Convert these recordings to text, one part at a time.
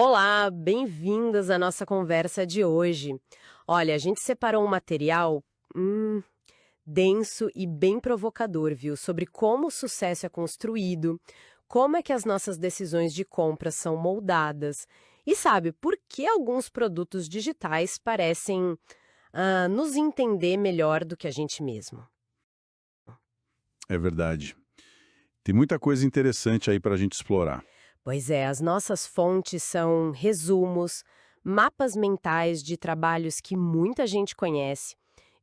Olá, bem-vindas à nossa conversa de hoje. Olha, a gente separou um material denso e bem provocador, viu? Sobre como o sucesso é construído, como é que as nossas decisões de compra são moldadas e sabe, por que alguns produtos digitais parecem nos entender melhor do que a gente mesmo. É verdade. Tem muita coisa interessante aí para a gente explorar. Pois é, as nossas fontes são resumos, mapas mentais de trabalhos que muita gente conhece.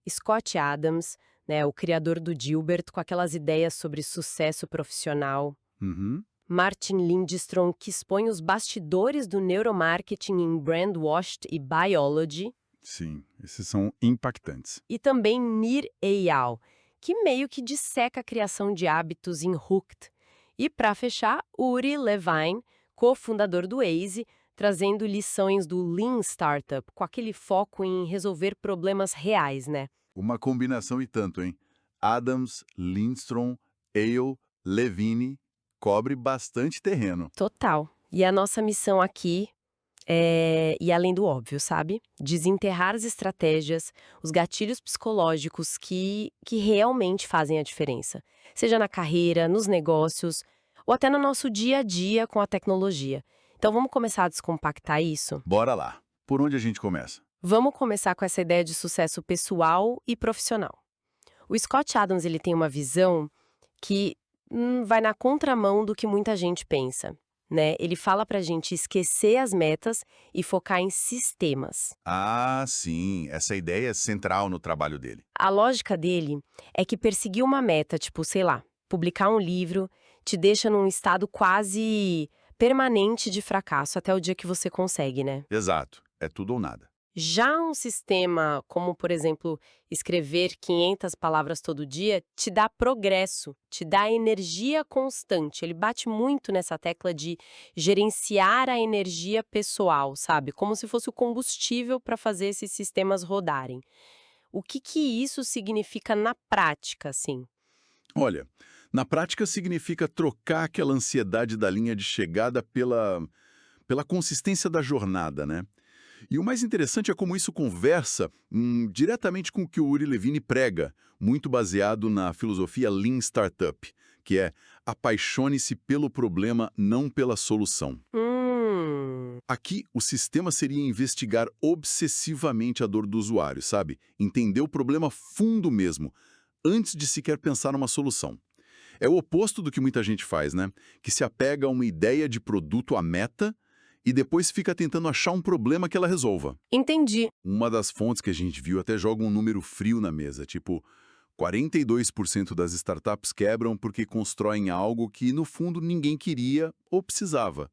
Scott Adams, né, o criador do Dilbert, com aquelas ideias sobre sucesso profissional. Uhum. Martin Lindstrom, que expõe os bastidores do neuromarketing em Brandwashed e Biology. Sim, esses são impactantes. E também Nir Eyal, que meio que disseca a criação de hábitos em Hooked. E para fechar, Uri Levine, cofundador do Waze, trazendo lições do Lean Startup, com aquele foco em resolver problemas reais, né? Uma combinação e tanto, hein? Adams, Lindstrom, Ale, Levine, cobre bastante terreno. Total. E a nossa missão aqui é ir além do óbvio, sabe? Desenterrar as estratégias, os gatilhos psicológicos que realmente fazem a diferença. Seja na carreira, nos negócios, ou até no nosso dia a dia com a tecnologia. Então vamos começar a descompactar isso? Bora lá. Por onde a gente começa? Vamos começar com essa ideia de sucesso pessoal e profissional. O Scott Adams ele tem uma visão que vai na contramão do que muita gente pensa, né? Ele fala pra gente esquecer as metas e focar em sistemas. Ah, sim. Essa ideia é central no trabalho dele. A lógica dele é que perseguir uma meta, tipo, sei lá, publicar um livro, te deixa num estado quase permanente de fracasso até o dia que você consegue, né? Exato. É tudo ou nada. Já um sistema como, por exemplo, escrever 500 palavras todo dia, te dá progresso, te dá energia constante. Ele bate muito nessa tecla de gerenciar a energia pessoal, sabe? Como se fosse o combustível para fazer esses sistemas rodarem. O que isso significa na prática, assim? Olha, na prática significa trocar aquela ansiedade da linha de chegada pela consistência da jornada, né? E o mais interessante é como isso conversa diretamente com o que o Uri Levine prega, muito baseado na filosofia Lean Startup, que é apaixone-se pelo problema, não pela solução. Hum, Aqui, o sistema seria investigar obsessivamente a dor do usuário, sabe? Entender o problema fundo mesmo, antes de sequer pensar numa solução. É o oposto do que muita gente faz, né? Que se apega a uma ideia de produto à meta e depois fica tentando achar um problema que ela resolva. entendi. Uma das fontes que a gente viu até joga um número frio na mesa, tipo 42% das startups quebram porque constroem algo que, no fundo, ninguém queria ou precisava.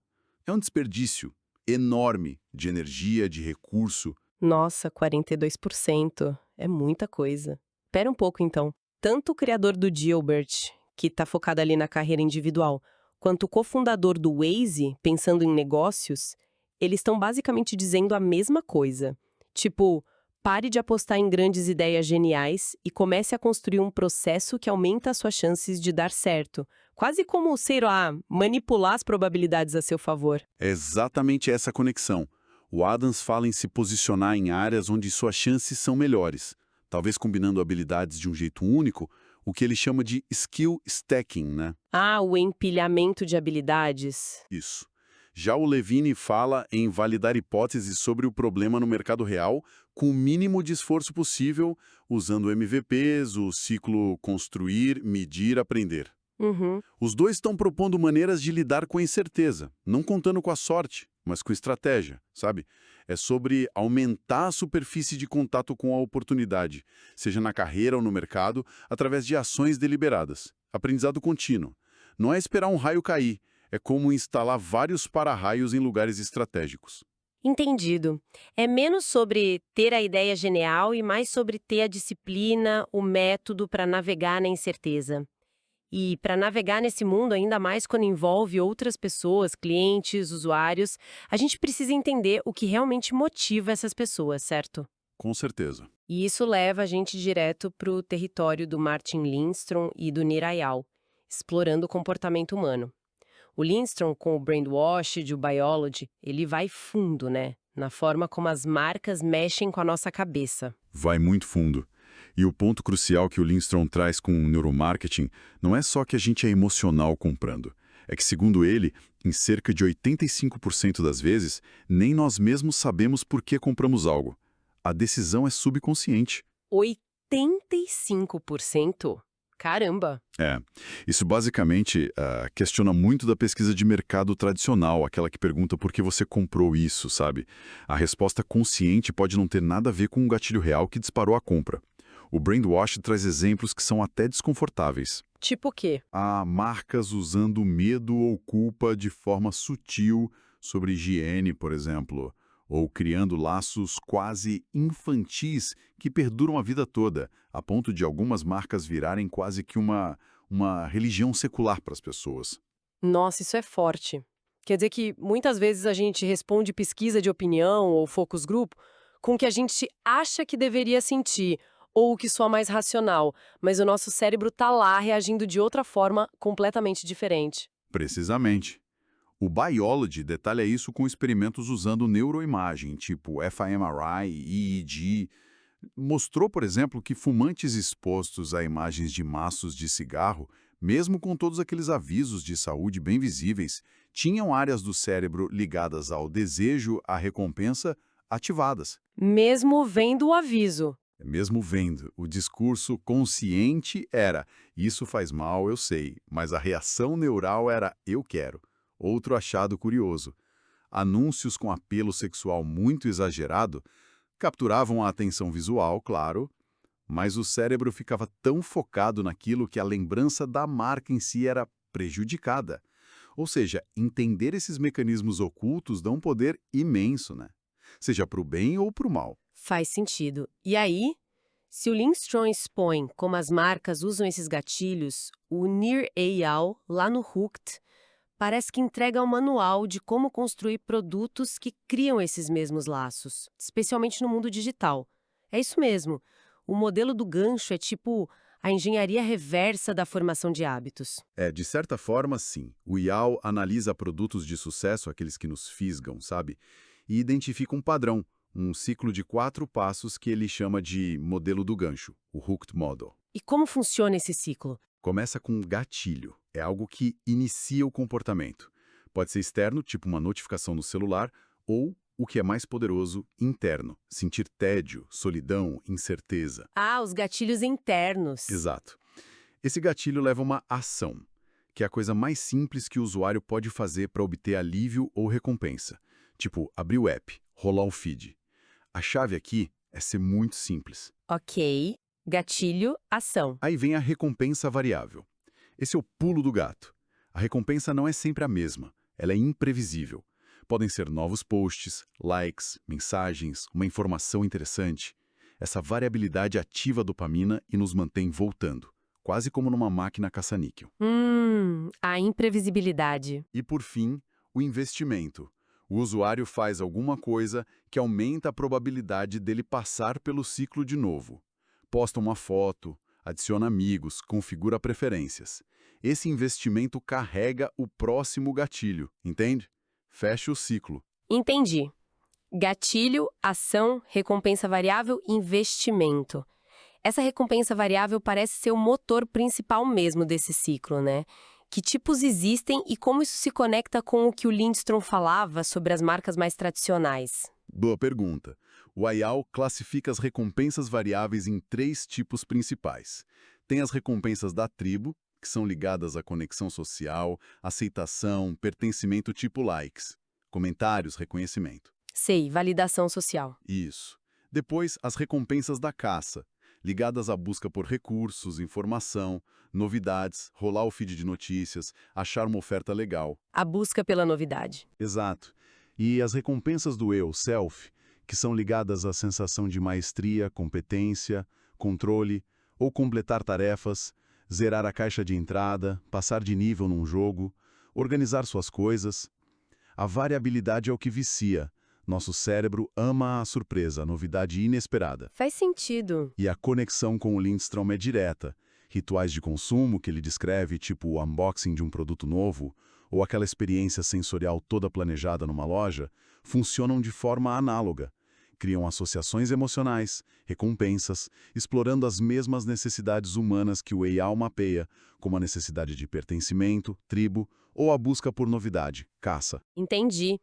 É um desperdício enorme de energia, de recurso. Nossa, 42%. É muita coisa. Espera um pouco, então. Tanto o criador do Dilbert, que está focado ali na carreira individual, quanto o cofundador do Waze, pensando em negócios, eles estão basicamente dizendo a mesma coisa. Tipo, pare de apostar em grandes ideias geniais e comece a construir um processo que aumenta as suas chances de dar certo. Quase como, sei lá, manipular as probabilidades a seu favor. É exatamente essa conexão. O Adams fala em se posicionar em áreas onde suas chances são melhores, talvez combinando habilidades de um jeito único, o que ele chama de skill stacking, né? Ah, o empilhamento de habilidades. Isso. Já o Levine fala em validar hipóteses sobre o problema no mercado real com o mínimo de esforço possível, usando MVPs, o ciclo construir, medir, aprender. Uhum. Os dois estão propondo maneiras de lidar com a incerteza, não contando com a sorte, mas com estratégia, sabe? É sobre aumentar a superfície de contato com a oportunidade, seja na carreira ou no mercado, através de ações deliberadas. Aprendizado contínuo. Não é esperar um raio cair, é como instalar vários para-raios em lugares estratégicos. Entendido. É menos sobre ter a ideia genial e mais sobre ter a disciplina, o método para navegar na incerteza. E para navegar nesse mundo, ainda mais quando envolve outras pessoas, clientes, usuários, a gente precisa entender o que realmente motiva essas pessoas, certo? Com certeza. E isso leva a gente direto para o território do Martin Lindstrom e do Nir Eyal, explorando o comportamento humano. O Lindstrom, com o Brainwashed, o Biology, ele vai fundo, né? Na forma como as marcas mexem com a nossa cabeça. Vai muito fundo. E o ponto crucial que o Lindstrom traz com o neuromarketing não é só que a gente é emocional comprando. É que, segundo ele, em cerca de 85% das vezes, nem nós mesmos sabemos por que compramos algo. A decisão é subconsciente. 85%? Caramba! É. Isso basicamente questiona muito da pesquisa de mercado tradicional, aquela que pergunta por que você comprou isso, sabe? A resposta consciente pode não ter nada a ver com um gatilho real que disparou a compra. O Brainwash traz exemplos que são até desconfortáveis. Tipo o quê? Há marcas usando medo ou culpa de forma sutil sobre higiene, por exemplo, ou criando laços quase infantis que perduram a vida toda, a ponto de algumas marcas virarem quase que uma religião secular para as pessoas. Nossa, isso é forte. Quer dizer que muitas vezes a gente responde pesquisa de opinião ou focus group com o que a gente acha que deveria sentir, ou o que soa mais racional, mas o nosso cérebro tá lá reagindo de outra forma completamente diferente. Precisamente. O Biology detalha isso com experimentos usando neuroimagem, tipo fMRI, EEG. Mostrou, por exemplo, que fumantes expostos a imagens de maços de cigarro, mesmo com todos aqueles avisos de saúde bem visíveis, tinham áreas do cérebro ligadas ao desejo, à recompensa, ativadas. Mesmo vendo o aviso. Mesmo vendo, o discurso consciente era isso faz mal, eu sei, mas a reação neural era eu quero. Outro achado curioso. Anúncios com apelo sexual muito exagerado capturavam a atenção visual, claro, mas o cérebro ficava tão focado naquilo que a lembrança da marca em si era prejudicada. Ou seja, entender esses mecanismos ocultos dá um poder imenso, né? Seja para o bem ou para o mal. Faz sentido. E aí, se o Lindstrom expõe como as marcas usam esses gatilhos, o Nir Eyal, lá no Hooked, parece que entrega um manual de como construir produtos que criam esses mesmos laços, especialmente no mundo digital. É isso mesmo. O modelo do gancho é tipo a engenharia reversa da formação de hábitos. De certa forma, sim. O IAL analisa produtos de sucesso, aqueles que nos fisgam, sabe? E identifica um padrão, um ciclo de 4 passos que ele chama de modelo do gancho, o Hooked Model. E como funciona esse ciclo? Começa com gatilho. É algo que inicia o comportamento. Pode ser externo, tipo uma notificação no celular, ou, o que é mais poderoso, interno. Sentir tédio, solidão, incerteza. Ah, os gatilhos internos. Exato. Esse gatilho leva a uma ação, que é a coisa mais simples que o usuário pode fazer para obter alívio ou recompensa. Tipo, abrir o app, rolar o feed. A chave aqui é ser muito simples. Ok. Gatilho, ação. Aí vem a recompensa variável. Esse é o pulo do gato. A recompensa não é sempre a mesma, ela é imprevisível. Podem ser novos posts, likes, mensagens, uma informação interessante. Essa variabilidade ativa a dopamina e nos mantém voltando, quase como numa máquina caça-níquel. A imprevisibilidade. E por fim, o investimento. O usuário faz alguma coisa que aumenta a probabilidade dele passar pelo ciclo de novo. Posta uma foto, adiciona amigos, configura preferências. Esse investimento carrega o próximo gatilho, entende? Fecha o ciclo. Entendi. Gatilho, ação, recompensa variável, investimento. Essa recompensa variável parece ser o motor principal mesmo desse ciclo, né? Que tipos existem e como isso se conecta com o que o Lindstrom falava sobre as marcas mais tradicionais? Boa pergunta. O IAL classifica as recompensas variáveis em 3 tipos principais. Tem as recompensas da tribo, que são ligadas à conexão social, aceitação, pertencimento tipo likes, comentários, reconhecimento. Sei, validação social. Isso. Depois, as recompensas da caça, ligadas à busca por recursos, informação, novidades, rolar o feed de notícias, achar uma oferta legal. A busca pela novidade. Exato. E as recompensas do eu, self, que são ligadas à sensação de maestria, competência, controle, ou completar tarefas, zerar a caixa de entrada, passar de nível num jogo, organizar suas coisas. A variabilidade é o que vicia. Nosso cérebro ama a surpresa, a novidade inesperada. Faz sentido. E a conexão com o Lindstrom é direta. Rituais de consumo que ele descreve, tipo o unboxing de um produto novo, ou aquela experiência sensorial toda planejada numa loja, funcionam de forma análoga. Criam associações emocionais, recompensas, explorando as mesmas necessidades humanas que o EIAL mapeia, como a necessidade de pertencimento, tribo ou a busca por novidade, caça. Entendi.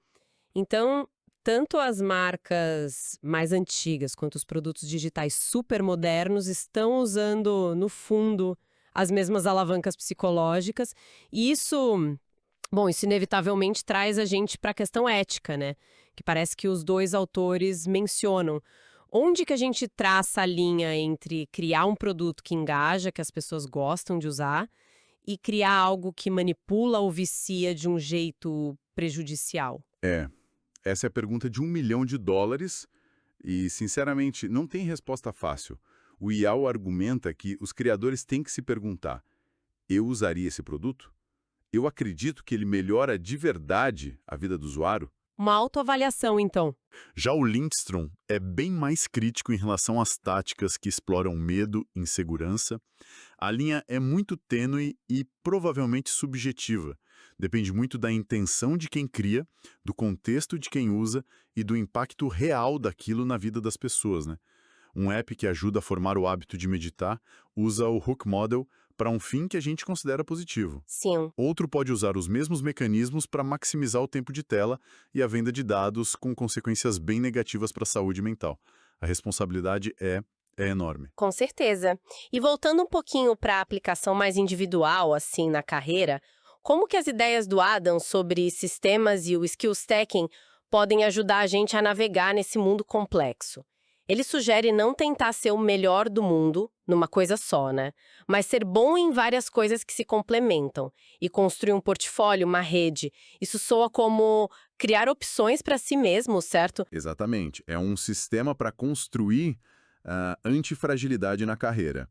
Então, tanto as marcas mais antigas quanto os produtos digitais super modernos estão usando, no fundo, as mesmas alavancas psicológicas. E isso inevitavelmente traz a gente para a questão ética, né? Que parece que os dois autores mencionam. Onde que a gente traça a linha entre criar um produto que engaja, que as pessoas gostam de usar, e criar algo que manipula ou vicia de um jeito prejudicial? Essa é a pergunta de US$ 1 milhão e, sinceramente, não tem resposta fácil. O IAL argumenta que os criadores têm que se perguntar: eu usaria esse produto? Eu acredito que ele melhora de verdade a vida do usuário? Uma autoavaliação, então. Já o Lindstrom é bem mais crítico em relação às táticas que exploram medo e insegurança. A linha é muito tênue e provavelmente subjetiva. Depende muito da intenção de quem cria, do contexto de quem usa e do impacto real daquilo na vida das pessoas, né? Um app que ajuda a formar o hábito de meditar usa o Hook Model para um fim que a gente considera positivo. Sim. Outro pode usar os mesmos mecanismos para maximizar o tempo de tela e a venda de dados com consequências bem negativas para a saúde mental. A responsabilidade é enorme. Com certeza. E voltando um pouquinho para a aplicação mais individual, assim, na carreira, como que as ideias do Adam sobre sistemas e o skill stacking podem ajudar a gente a navegar nesse mundo complexo? Ele sugere não tentar ser o melhor do mundo numa coisa só, né? Mas ser bom em várias coisas que se complementam e construir um portfólio, uma rede. Isso soa como criar opções para si mesmo, certo? Exatamente. É um sistema para construir antifragilidade na carreira.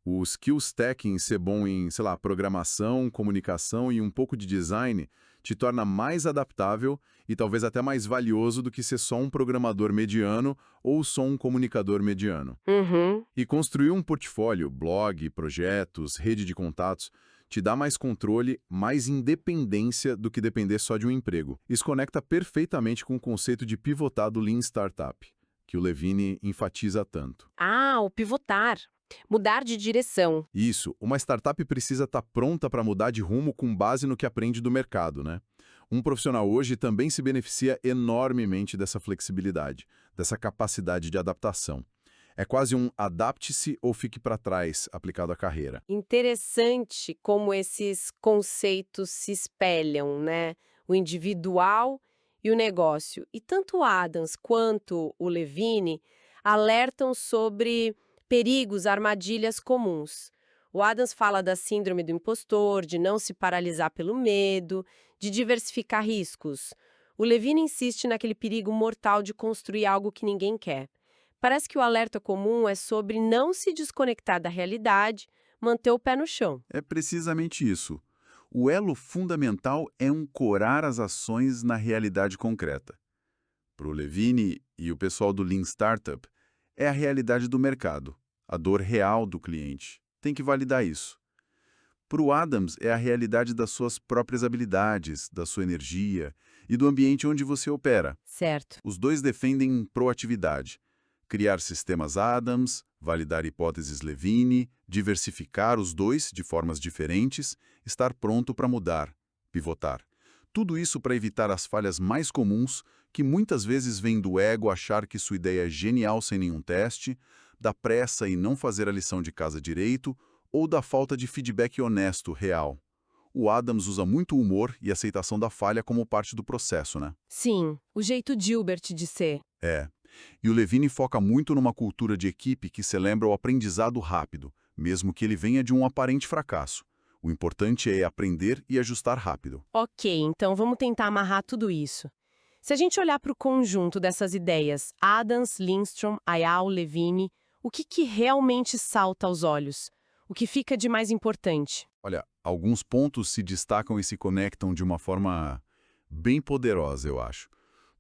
O skill stacking, ser bom em, sei lá, programação, comunicação e um pouco de design, te torna mais adaptável e talvez até mais valioso do que ser só um programador mediano ou só um comunicador mediano. Uhum. E construir um portfólio, blog, projetos, rede de contatos, te dá mais controle, mais independência do que depender só de um emprego. Isso conecta perfeitamente com o conceito de pivotar do Lean Startup, que o Levine enfatiza tanto. Ah, o pivotar. Mudar de direção. Isso, uma startup precisa estar pronta para mudar de rumo com base no que aprende do mercado, né? Um profissional hoje também se beneficia enormemente dessa flexibilidade, dessa capacidade de adaptação. É quase um adapte-se ou fique para trás aplicado à carreira. Interessante como esses conceitos se espelham, né? O individual e o negócio. E tanto o Adams quanto o Levine alertam sobre perigos, armadilhas comuns. O Adams fala da síndrome do impostor, de não se paralisar pelo medo, de diversificar riscos. O Levine insiste naquele perigo mortal de construir algo que ninguém quer. Parece que o alerta comum é sobre não se desconectar da realidade, manter o pé no chão. É precisamente isso. O elo fundamental é ancorar as ações na realidade concreta. Para o Levine e o pessoal do Lean Startup, é a realidade do mercado, a dor real do cliente. Tem que validar isso. Para o Adams, é a realidade das suas próprias habilidades, da sua energia e do ambiente onde você opera. Certo. Os dois defendem proatividade. Criar sistemas Adams, validar hipóteses Levine, diversificar os dois de formas diferentes, estar pronto para mudar, pivotar. Tudo isso para evitar as falhas mais comuns, que muitas vezes vêm do ego achar que sua ideia é genial sem nenhum teste, da pressa e não fazer a lição de casa direito, ou da falta de feedback honesto, real. O Adams usa muito humor e aceitação da falha como parte do processo, né? Sim, o jeito Gilbert de ser. É. E o Levine foca muito numa cultura de equipe que celebra o aprendizado rápido, mesmo que ele venha de um aparente fracasso. O importante é aprender e ajustar rápido. Ok, então vamos tentar amarrar tudo isso. Se a gente olhar para o conjunto dessas ideias, Adams, Lindstrom, Ayal, Levine, o que realmente salta aos olhos? O que fica de mais importante? Olha, alguns pontos se destacam e se conectam de uma forma bem poderosa, eu acho.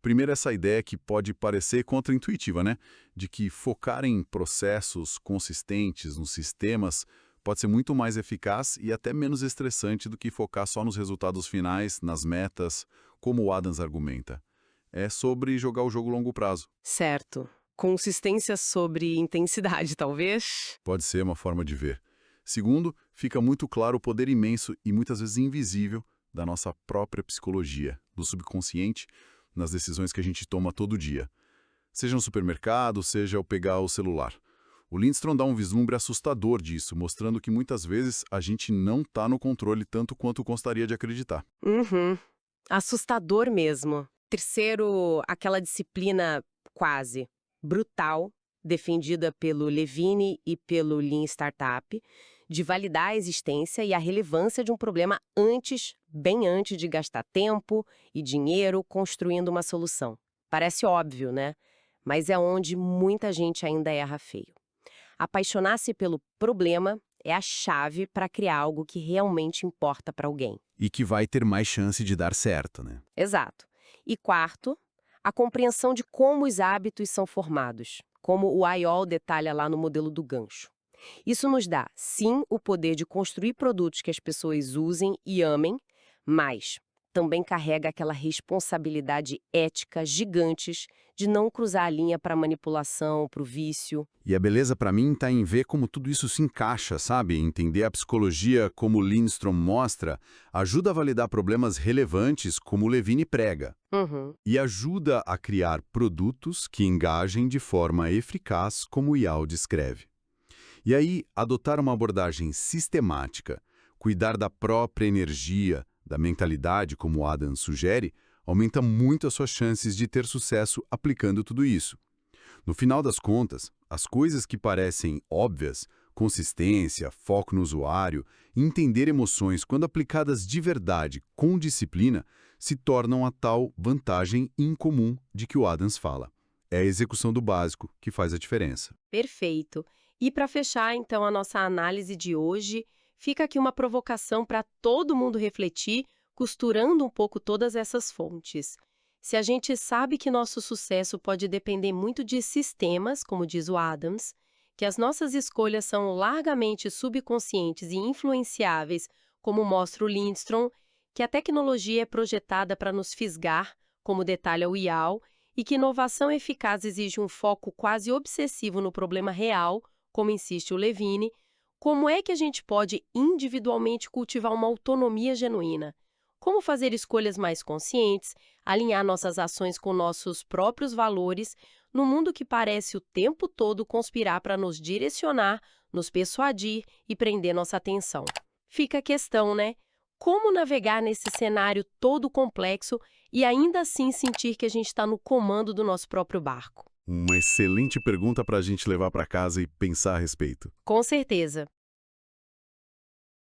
Primeiro, essa ideia que pode parecer contraintuitiva, né? De que focar em processos consistentes, nos sistemas, pode ser muito mais eficaz e até menos estressante do que focar só nos resultados finais, nas metas, como o Adams argumenta. É sobre jogar o jogo a longo prazo. Certo. Consistência sobre intensidade, talvez? Pode ser uma forma de ver. Segundo, fica muito claro o poder imenso e muitas vezes invisível da nossa própria psicologia, do subconsciente, nas decisões que a gente toma todo dia. Seja no supermercado, seja ao pegar o celular. O Lindstrom dá um vislumbre assustador disso, mostrando que muitas vezes a gente não está no controle tanto quanto gostaria de acreditar. Uhum. Assustador mesmo. Terceiro, aquela disciplina quase brutal, defendida pelo Levine e pelo Lean Startup, de validar a existência e a relevância de um problema bem antes de gastar tempo e dinheiro construindo uma solução. Parece óbvio, né? Mas é onde muita gente ainda erra feio. Apaixonar-se pelo problema é a chave para criar algo que realmente importa para alguém. E que vai ter mais chance de dar certo, né? Exato. E quarto, a compreensão de como os hábitos são formados, como o Ayol detalha lá no modelo do gancho. Isso nos dá, sim, o poder de construir produtos que as pessoas usem e amem, mas também carrega aquela responsabilidade ética gigantes de não cruzar a linha para manipulação, para o vício. E a beleza para mim está em ver como tudo isso se encaixa, sabe? Entender a psicologia como Lindstrom mostra, ajuda a validar problemas relevantes como Levine prega. Uhum. E ajuda a criar produtos que engajem de forma eficaz como o Yao descreve. E aí, adotar uma abordagem sistemática, cuidar da própria energia, da mentalidade, como o Adam sugere, aumenta muito as suas chances de ter sucesso aplicando tudo isso. No final das contas, as coisas que parecem óbvias, consistência, foco no usuário, entender emoções quando aplicadas de verdade, com disciplina, se tornam a tal vantagem incomum de que o Adams fala. É a execução do básico que faz a diferença. Perfeito. E para fechar, então, a nossa análise de hoje, fica aqui uma provocação para todo mundo refletir, costurando um pouco todas essas fontes. Se a gente sabe que nosso sucesso pode depender muito de sistemas, como diz o Adams, que as nossas escolhas são largamente subconscientes e influenciáveis, como mostra o Lindstrom, que a tecnologia é projetada para nos fisgar, como detalha o Yao, e que inovação eficaz exige um foco quase obsessivo no problema real, como insiste o Levine, como é que a gente pode individualmente cultivar uma autonomia genuína? Como fazer escolhas mais conscientes, alinhar nossas ações com nossos próprios valores, no mundo que parece o tempo todo conspirar para nos direcionar, nos persuadir e prender nossa atenção? Fica a questão, né? Como navegar nesse cenário todo complexo e ainda assim sentir que a gente está no comando do nosso próprio barco? Uma excelente pergunta para a gente levar para casa e pensar a respeito. Com certeza.